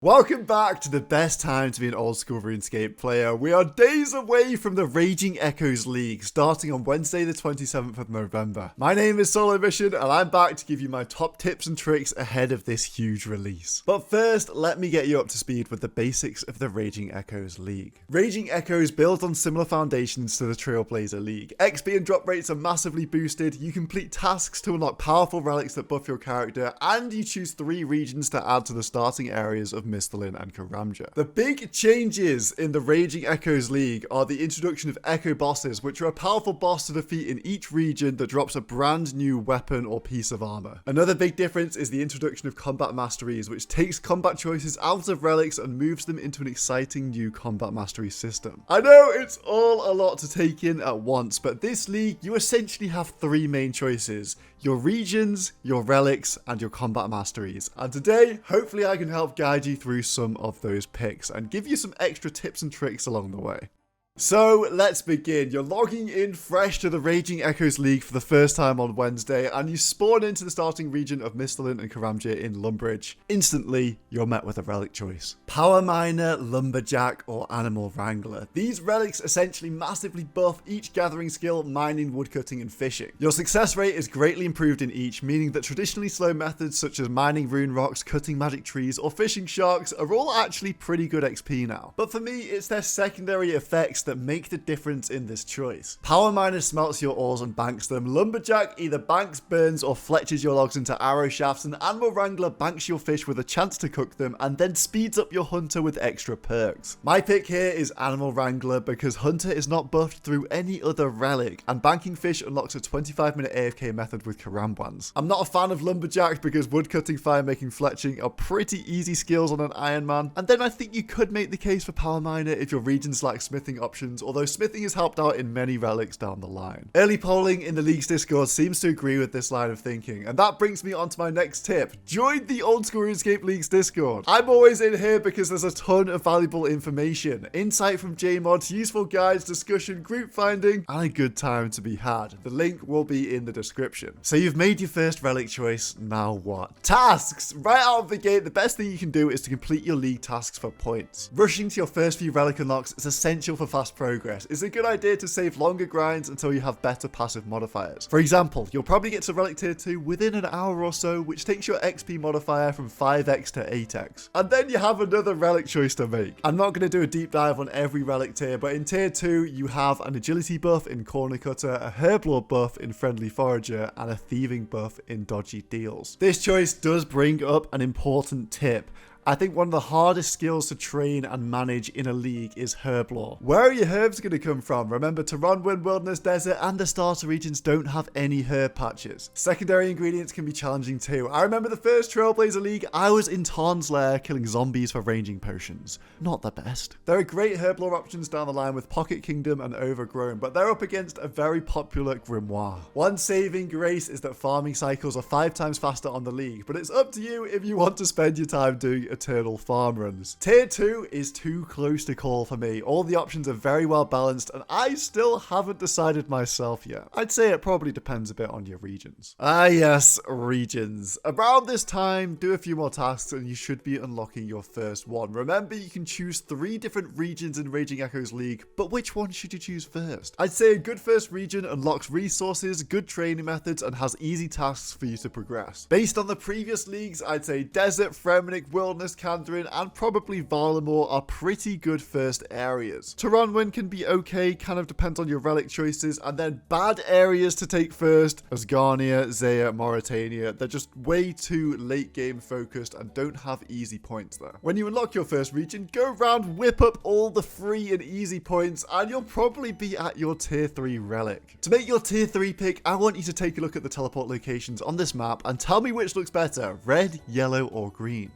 Welcome back to the best time to be an old school RuneScape player. We are days away from the Raging Echoes League, starting on Wednesday the 27th of November. My name is SoloMission's, and I'm back to give you my top tips and tricks ahead of this huge release. But first, let me get you up to speed with the basics of the Raging Echoes League. Raging Echoes builds on similar foundations to the Trailblazer League. XP and drop rates are massively boosted, you complete tasks to unlock powerful relics that buff your character, and you choose 3 regions to add to the starting areas of Misthalin and Karamja. The big changes in the Raging Echoes League are the introduction of Echo Bosses, which are a powerful boss to defeat in each region that drops a brand new weapon or piece of armor. Another big difference is the introduction of combat masteries, which takes combat choices out of relics and moves them into an exciting new combat mastery system. I know it's all a lot to take in at once, but this league, you essentially have 3 main choices: your regions, your relics, and your combat masteries. And today, hopefully I can help guide you through some of those picks and give you some extra tips and tricks along the way. So let's begin. You're logging in fresh to the Raging Echoes League for the first time on Wednesday, and you spawn into the starting region of Misthalin and Karamja in Lumbridge. Instantly, you're met with a relic choice: Power Miner, Lumberjack, or Animal Wrangler. These relics essentially massively buff each gathering skill, mining, woodcutting, and fishing. Your success rate is greatly improved in each, meaning that traditionally slow methods such as mining rune rocks, cutting magic trees, or fishing sharks are all actually pretty good XP now. But for me, it's their secondary effects that make the difference in this choice. Power Miner smelts your ores and banks them. Lumberjack either banks, burns, or fletches your logs into arrow shafts, and Animal Wrangler banks your fish with a chance to cook them and then speeds up your Hunter with extra perks. My pick here is Animal Wrangler because Hunter is not buffed through any other relic, and banking fish unlocks a 25-minute AFK method with Karambwans. I'm not a fan of Lumberjack because woodcutting, fire making, fletching are pretty easy skills on an Iron Man, and then I think you could make the case for Power Miner if your regions lack smithing options, although smithing is helped out in many relics down the line. Early polling in the league's Discord seems to agree with this line of thinking, and that brings me on to my next tip: join the Old School RuneScape League's Discord. I'm always in here because there's a ton of valuable information, insight from JMods, useful guides, discussion, group finding, and a good time to be had. The link will be in the description. So you've made your first relic choice, now what? Tasks! Right out of the gate, the best thing you can do is to complete your league tasks for points. Rushing to your first few relic unlocks is essential for fast progress. It's a good idea to save longer grinds until you have better passive modifiers. For example, you'll probably get to relic tier 2 within an hour or so, which takes your XP modifier from 5x to 8x. And then you have another relic choice to make. I'm not going to do a deep dive on every relic tier, but in tier 2 you have an agility buff in Corner Cutter, a Herblore buff in Friendly Forager, and a thieving buff in Dodgy Deals. This choice does bring up an important tip. I think one of the hardest skills to train and manage in a league is Herblore. Where are your herbs going to come from? Remember, Taronwyn, Wilderness Desert, and the starter regions don't have any herb patches. Secondary ingredients can be challenging too. I remember the first Trailblazer League, I was in Tarn's Lair killing zombies for ranging potions. Not the best. There are great Herblore options down the line with Pocket Kingdom and Overgrown, but they're up against a very popular Grimoire. One saving grace is that farming cycles are 5 times faster on the league, but it's up to you if you want to spend your time doing eternal farm runs. Tier 2 is too close to call for me. All the options are very well balanced, and I still haven't decided myself yet. I'd say it probably depends a bit on your regions. Ah yes, regions. Around this time, do a few more tasks and you should be unlocking your first one. Remember, you can choose 3 different regions in Raging Echoes League, but which one should you choose first? I'd say a good first region unlocks resources, good training methods, and has easy tasks for you to progress. Based on the previous leagues, I'd say Desert, Fremenic, Wilderness, Kandarin, and probably Varlamore are pretty good first areas. Taronwyn can be okay, kind of depends on your relic choices, and then bad areas to take first: Asgarnia, Zaya, Mauritania. They're just way too late game focused and don't have easy points there. When you unlock your first region, go around, whip up all the free and easy points, and you'll probably be at your tier 3 relic. To make your tier 3 pick, I want you to take a look at the teleport locations on this map and tell me which looks better, red, yellow, or green.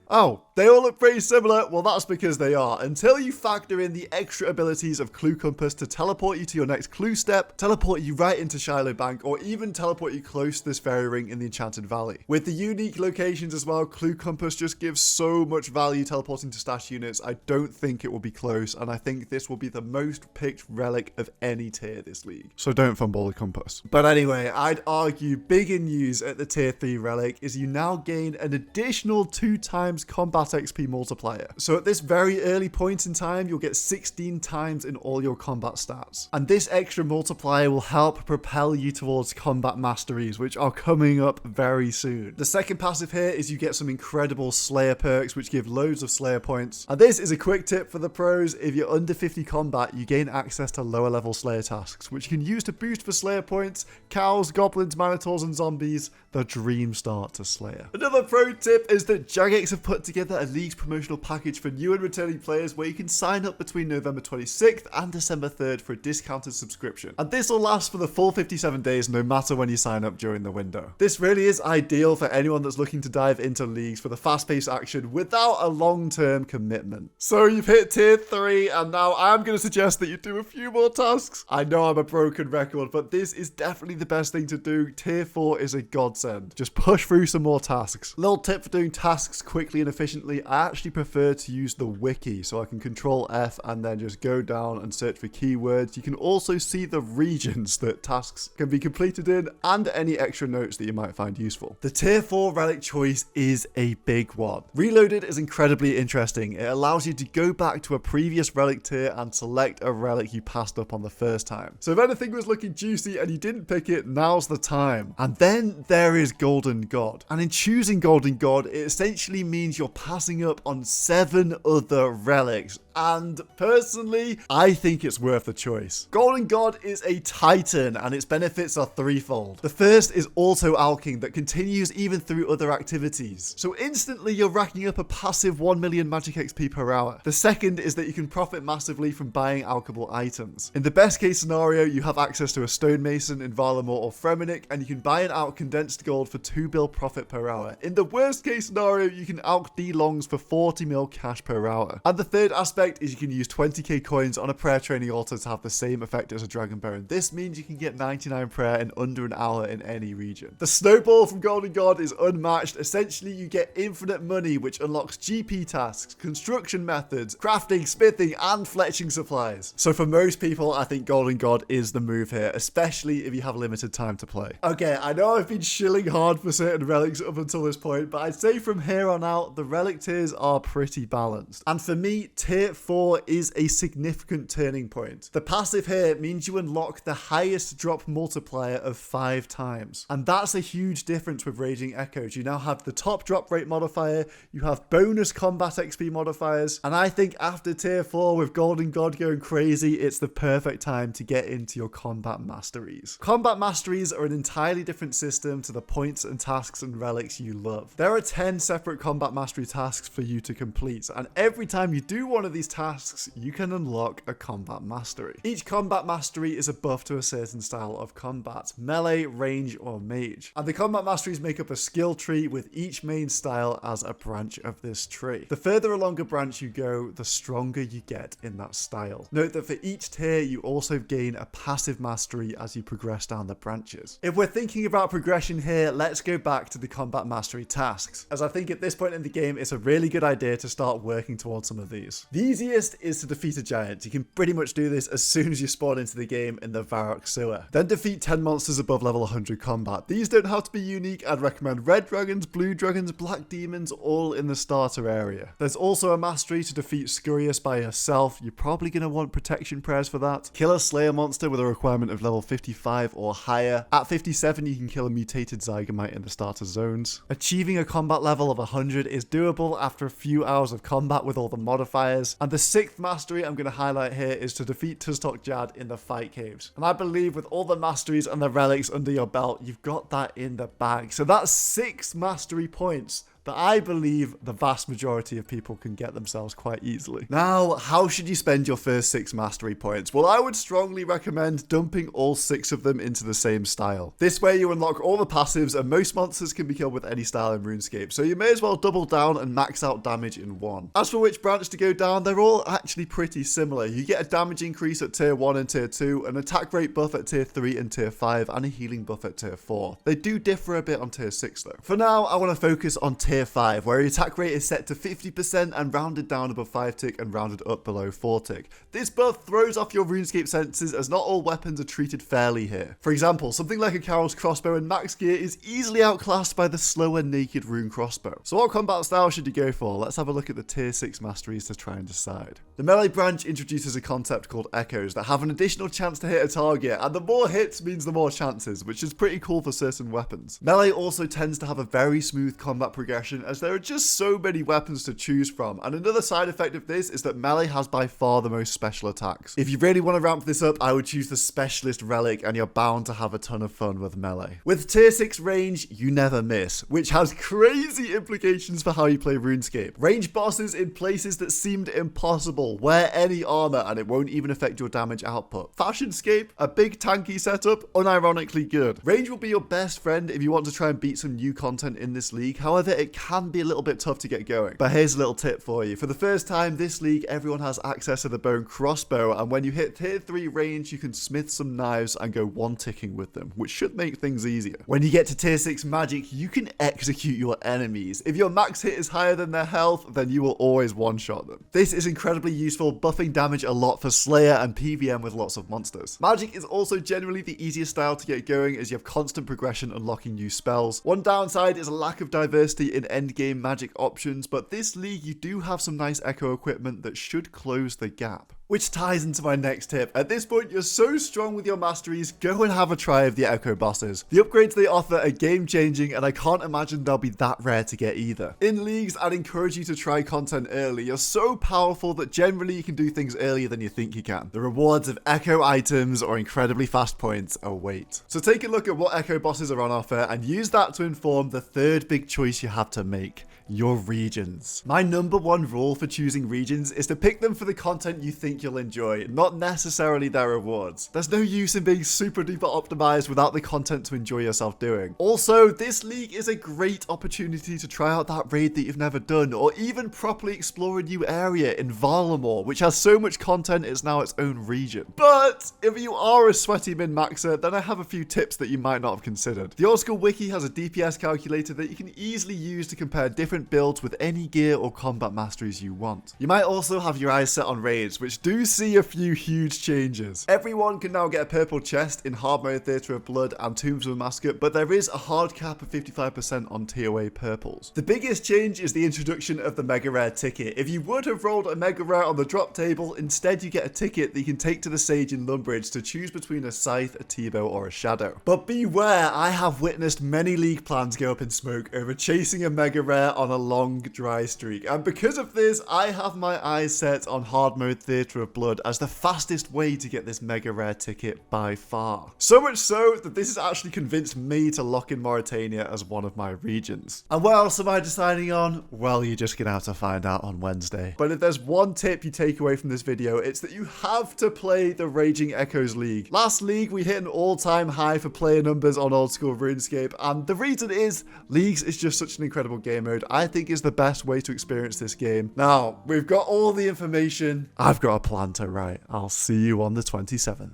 Oh, they all look pretty similar. Well, that's because they are, until you factor in the extra abilities of Clue Compass to teleport you to your next clue step, teleport you right into Shiloh Bank, or even teleport you close to this fairy ring in the Enchanted Valley. With the unique locations as well, Clue Compass just gives so much value teleporting to stash units. I don't think it will be close, and I think this will be the most picked relic of any tier this league. So don't fumble the compass. But anyway, I'd argue bigger news at the tier 3 relic is you now gain an additional 2 times combat combat XP multiplier. So at this very early point in time, you'll get 16 times in all your combat stats. And this extra multiplier will help propel you towards combat masteries, which are coming up very soon. The second passive here is you get some incredible Slayer perks, which give loads of Slayer points. And this is a quick tip for the pros. If you're under 50 combat, you gain access to lower level Slayer tasks, which you can use to boost for Slayer points, cows, goblins, minotaurs, and zombies. The dream start to Slayer. Another pro tip is that Jagex have put together a League's promotional package for new and returning players where you can sign up between November 26th and December 3rd for a discounted subscription. And this will last for the full 57 days no matter when you sign up during the window. This really is ideal for anyone that's looking to dive into Leagues for the fast-paced action without a long-term commitment. So you've hit tier 3 and now I'm going to suggest that you do a few more tasks. I know I'm a broken record, but this is definitely the best thing to do. Tier 4 is a godsend. Just push through some more tasks. Little tip for doing tasks quickly and efficiently, I actually prefer to use the wiki so I can control F and then just go down and search for keywords. You can also see the regions that tasks can be completed in and any extra notes that you might find useful. The tier 4 relic choice is a big one. Reloaded is incredibly interesting. It allows you to go back to a previous relic tier and select a relic you passed up on the first time. So if anything was looking juicy and you didn't pick it, now's the time. And then there is Golden God. And in choosing Golden God, it essentially means you're passing up on 7 other relics. And personally, I think it's worth the choice. Golden God is a titan and its benefits are threefold. The first is auto alking that continues even through other activities. So instantly you're racking up a passive 1 million magic XP per hour. The second is that you can profit massively from buying alchable items. In the best case scenario, you have access to a stonemason in Varlamore or Fremenic and you can buy and out condensed gold for 2 bill profit per hour. In the worst case scenario, you can alch D-longs for 40 mil cash per hour. And the third aspect is you can use 20k coins on a prayer training altar to have the same effect as a dragon baron. This means you can get 99 prayer in under an hour in any region. The snowball from Golden God is unmatched. Essentially, you get infinite money, which unlocks GP tasks, construction methods, crafting, smithing, and fletching supplies. So for most people, I think Golden God is the move here, especially if you have limited time to play. Okay, I know I've been shilling hard for certain relics up until this point, but I'd say from here on out, the relic tiers are pretty balanced. And for me, tier 4 is a significant turning point. The passive here means you unlock the highest drop multiplier of 5 times. And that's a huge difference with Raging Echoes. You now have the top drop rate modifier, you have bonus combat XP modifiers, and I think after tier 4 with Golden God going crazy, it's the perfect time to get into your combat masteries. Combat masteries are an entirely different system to the points and tasks and relics you love. There are 10 separate combat mastery tasks for you to complete, and every time you do one of these tasks, you can unlock a combat mastery. Each combat mastery is a buff to a certain style of combat, melee, range, or mage. And the combat masteries make up a skill tree with each main style as a branch of this tree. The further along a branch you go, the stronger you get in that style. Note that for each tier, you also gain a passive mastery as you progress down the branches. If we're thinking about progression here, let's go back to the combat mastery tasks, as I think at this point in the game, it's a really good idea to start working towards some of these. The easiest is to defeat a giant. You can pretty much do this as soon as you spawn into the game in the Varrock sewer. Then defeat 10 monsters above level 100 combat. These don't have to be unique. I'd recommend red dragons, blue dragons, black demons, all in the starter area. There's also a mastery to defeat Scurious by yourself. You're probably going to want protection prayers for that. Kill a Slayer monster with a requirement of level 55 or higher. At 57, you can kill a mutated Zygamite in the starter zones. Achieving a combat level of 100 is doable after a few hours of combat with all the modifiers. And the 6th mastery I'm going to highlight here is to defeat Tuztok Jad in the fight caves. And I believe with all the masteries and the relics under your belt, you've got that in the bag. So that's 6 mastery points that I believe the vast majority of people can get themselves quite easily. Now, how should you spend your first 6 mastery points? Well, I would strongly recommend dumping all 6 of them into the same style. This way you unlock all the passives and most monsters can be killed with any style in RuneScape, so you may as well double down and max out damage in one. As for which branch to go down, they're all actually pretty similar. You get a damage increase at tier 1 and tier 2, an attack rate buff at tier 3 and tier 5, and a healing buff at tier 4. They do differ a bit on tier 6 though. For now, I want to focus on tier tier 5, where your attack rate is set to 50% and rounded down above 5 tick and rounded up below 4 tick. This buff throws off your RuneScape senses, as not all weapons are treated fairly here. For example, something like a Carol's crossbow in max gear is easily outclassed by the slower naked rune crossbow. So what combat style should you go for? Let's have a look at the tier 6 masteries to try and decide. The melee branch introduces a concept called echoes that have an additional chance to hit a target, and the more hits means the more chances, which is pretty cool for certain weapons. Melee also tends to have a very smooth combat progression, as there are just so many weapons to choose from, and another side effect of this is that melee has by far the most special attacks. If you really want to ramp this up, I would choose the specialist Relic, and you're bound to have a ton of fun with melee. With tier 6 range, you never miss, which has crazy implications for how you play RuneScape. Range bosses in places that seemed impossible, wear any armor and it won't even affect your damage output. Fashionscape, a big tanky setup, unironically good. Range will be your best friend if you want to try and beat some new content in this league, however it can be a little bit tough to get going. But here's a little tip for you. For the first time this league, everyone has access to the bone crossbow, and when you hit tier 3 range you can smith some knives and go one ticking with them, which should make things easier. When you get to tier 6 magic, you can execute your enemies. If your max hit is higher than their health, then you will always one-shot them. This is incredibly useful, buffing damage a lot for Slayer and PvM with lots of monsters. Magic is also generally the easiest style to get going, as you have constant progression unlocking new spells. One downside is a lack of diversity in endgame magic options, but this league you do have some nice echo equipment that should close the gap. Which ties into my next tip. At this point, you're so strong with your masteries, go and have a try of the Echo bosses. The upgrades they offer are game changing, and I can't imagine they'll be that rare to get either. In leagues, I'd encourage you to try content early. You're so powerful that generally you can do things earlier than you think you can. The rewards of Echo items or incredibly fast points await. So take a look at what Echo bosses are on offer and use that to inform the third big choice you have to make: your regions. My number one rule for choosing regions is to pick them for the content you think you'll enjoy, not necessarily their rewards. There's no use in being super duper optimized without the content to enjoy yourself doing. Also, this league is a great opportunity to try out that raid that you've never done, or even properly explore a new area in Valamor, which has so much content it's now its own region. But if you are a sweaty min-maxer, then I have a few tips that you might not have considered. The Old School Wiki has a DPS calculator that you can easily use to compare different builds with any gear or combat masteries you want. You might also have your eyes set on raids, which do see a few huge changes. Everyone can now get a purple chest in hard mode Theatre of Blood and Tombs of a Massacre, but there is a hard cap of 55% on TOA purples. The biggest change is the introduction of the mega rare ticket. If you would have rolled a mega rare on the drop table, instead you get a ticket that you can take to the Sage in Lumbridge to choose between a Scythe, a T-bow, or a Shadow. But beware, I have witnessed many league plans go up in smoke over chasing a mega rare on a long dry streak, and because of this I have my eyes set on hard mode Theatre of Blood as the fastest way to get this mega rare ticket by far. So much so that this has actually convinced me to lock in Mauritania as one of my regions. And what else am I deciding on? Well, you're just gonna have to find out on Wednesday. But if there's one tip you take away from this video, it's that you have to play the Raging Echoes League. Last league we hit an all-time high for player numbers on Old School RuneScape, and the reason is Leagues is just such an incredible game mode. I think is the best way to experience this game. Now, we've got all the information. I've got a plan to write. I'll see you on the 27th.